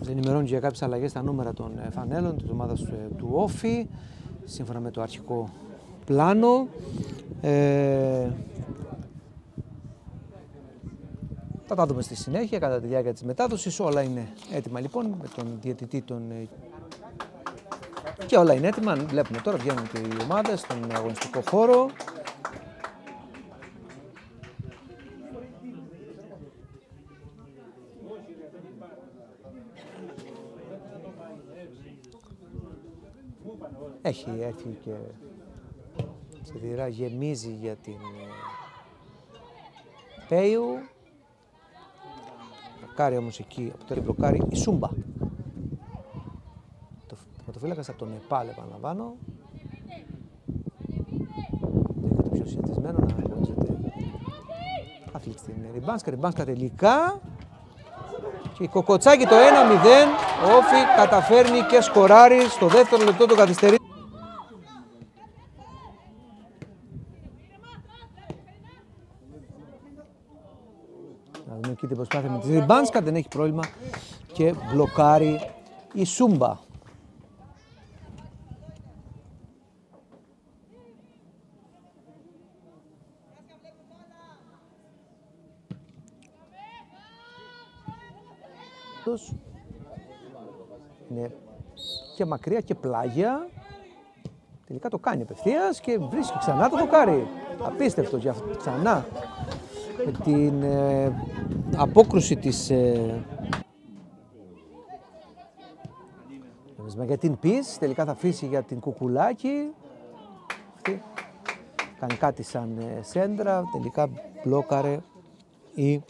Μας ενημερώνει για κάποιες αλλαγές στα νούμερα των φανέλων της ομάδας του Όφη, σύμφωνα με το αρχικό πλάνο. Θα τα δούμε στη συνέχεια κατά τη διάρκεια της μετάδοσης. Όλα είναι έτοιμα λοιπόν με τον διαιτητή και όλα είναι έτοιμα. Βλέπουμε τώρα βγαίνουν και οι ομάδες στον αγωνιστικό χώρο. Έχει έρθει και σιδηρά, γεμίζει για την Πέιου. Μπλοκάρει όμως εκεί, από το μπλοκάρει η Σούμπα. Το τερματοφύλακας από τον Νεπάλ, επαναλαμβάνω. Είναι το πιο συνηθισμένο να αγωνίζεται αθλητή στην Ριμπάνσκα. Ριμπάνσκα τελικά. Και η Κοκοτσάκη το 1-0. Όφη καταφέρνει και σκοράρει στο δεύτερο λεπτό του καθυστερεί. Να δούμε εκεί την προσπάθεια με τη Ριμπάνσκα, δεν έχει πρόβλημα και μπλοκάρει η Σούμπα. Είναι και μακριά και πλάγια. Τελικά το κάνει απευθείας και βρίσκει ξανά το δοκάρι. Απίστευτο για ξανά. Με την απόκρουση της για την Πις, τελικά θα αφήσει για την Κουκουλάκη. Αυτή κάνει κάτι σαν σέντρα, τελικά μπλόκαρε η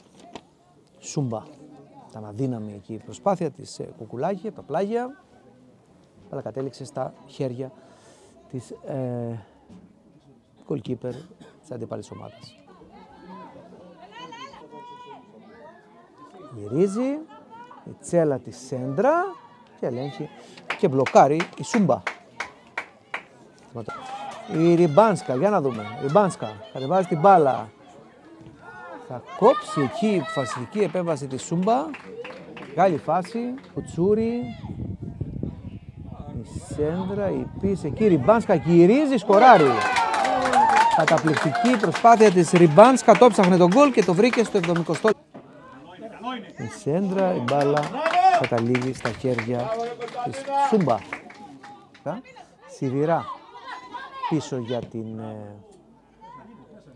Σούμπα. Ήταν αδύναμη εκεί η προσπάθεια της Κουκουλάκη από τα πλάγια, αλλά κατέληξε στα χέρια της goalkeeper της αντίπαλης ομάδας. Γυρίζει, η Τσέλα τη σέντρα και ελέγχει και μπλοκάρει η Σούμπα. Η Ριμπάνσκα, για να δούμε, Ριμπάνσκα κατεβάζει την μπάλα. Θα κόψει εκεί η φασιστική επέμβαση της Σούμπα. Μεγάλη φάση, Κουτσούρι, η σέντρα, η πίση εκεί, η Ριμπάνσκα γυρίζει, σκοράρει. Καταπληκτική προσπάθεια της Ριμπάνσκα, το ψάχνε τον γκολ και το βρήκε στο 70. Η σέντρα, η μπάλα καταλήγει στα χέρια της Σούμπα. Σιδηρά πίσω για την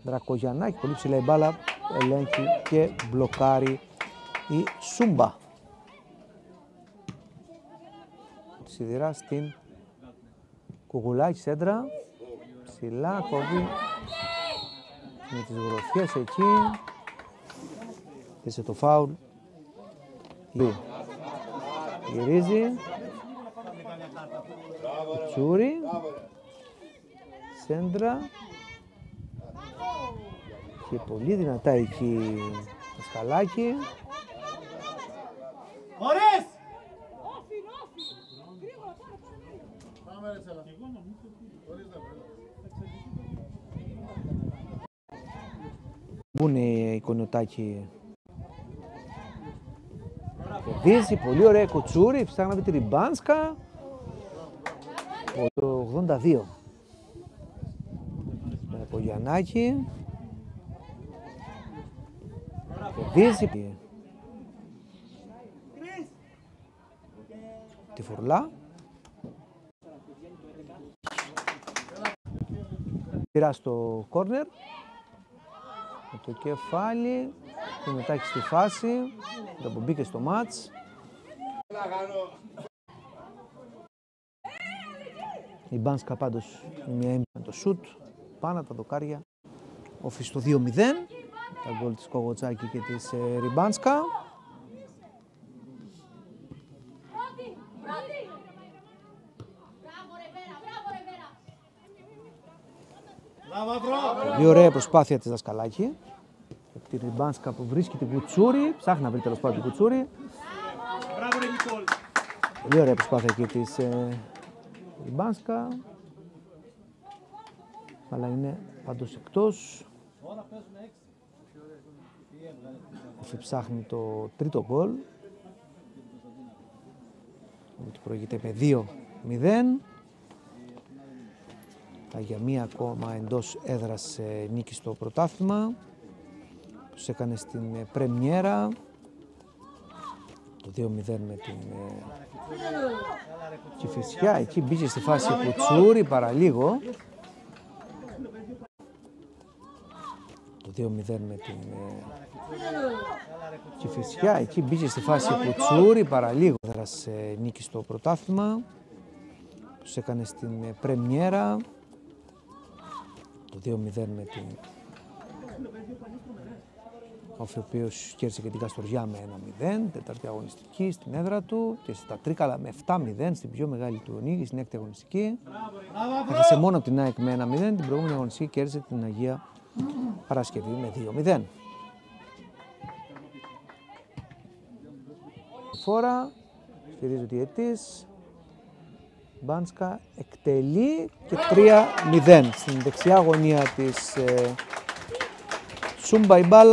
Δρακογιαννάκη, πολύ ψηλά η μπάλα, ελέγχει και μπλοκάρει η Σούμπα. Σιδηρά στην Κουκουλάκη, σέντρα, ψηλά, κόβει με τις γροθιές εκεί. Έσε το φάουλ. Γυρίζει. Τσούρι. Σέντρα. Και πολύ δυνατά εκεί το σκαλάκι. Ωραίες! Πού είναι η Κονιωτάκη. Κερδίζει, πολύ ωραία Κουτσούρι, ψάχναμε τη Ριμπάνσκα. Το 82. Από Γιαννάκη. Κερδίζει. Τη Φουρλά. Πήρα στο κόρνερ. Με το κεφάλι. Και μετά στη φάση. Το μπήκε στο μάτς. Η Μπάνσκα πάντως μια έμπειρα με το σουτ. Πάνω από τα δοκάρια. Όφη στο 2-0. Τα γκολ της Κοκοτσάκη και της Ριμπάνσκα. Πολύ ωραία προσπάθεια της Δασκαλάκη. Τη Ριμπάνσκα που βρίσκει την Κουτσούρι. Ψάχνει να βρει τέλος πάντων την Κουτσούρι. Πολύ ωραία προσπάθεια εκεί της Ριμπάνσκα. Αλλά είναι πάντως εκτός. Όφη ψάχνει το τρίτο γκολ. ότι προηγείται με 2-0. Για μία ακόμα εντός έδρας νίκη στο πρωτάθλημα. Τους έκανε στην πρεμιέρα. Το 2-0 με την Κηφισιά. Εκεί μπήκε στη φάση Κουτσούρη παραλίγο. Το 2-0 με την Κηφισιά. Εκεί μπήκε στη φάση Κουτσούρη παραλίγο. Έδρας νίκη στο πρωτάθλημα. Τους έκανε στην πρεμιέρα. Το 2-0 με την Όφη, ο οποίος κέρδισε και την Καστοριά με 1-0, τέταρτη αγωνιστική στην έδρα του και στα Τρίκαλα με 7-0 στην πιο μεγάλη του νίκη, στην έκτη αγωνιστική. Έχασε μόνο από την ΑΕΚ με 1-0, την προηγούμενη αγωνιστική κέρδισε την Αγία Παρασκευή με 2-0. Φορά, στηρίζει ο διαιτής. Μπάνσκα εκτελεί και 3-0 στην δεξιά γωνία της Σούμπα η μπάλα.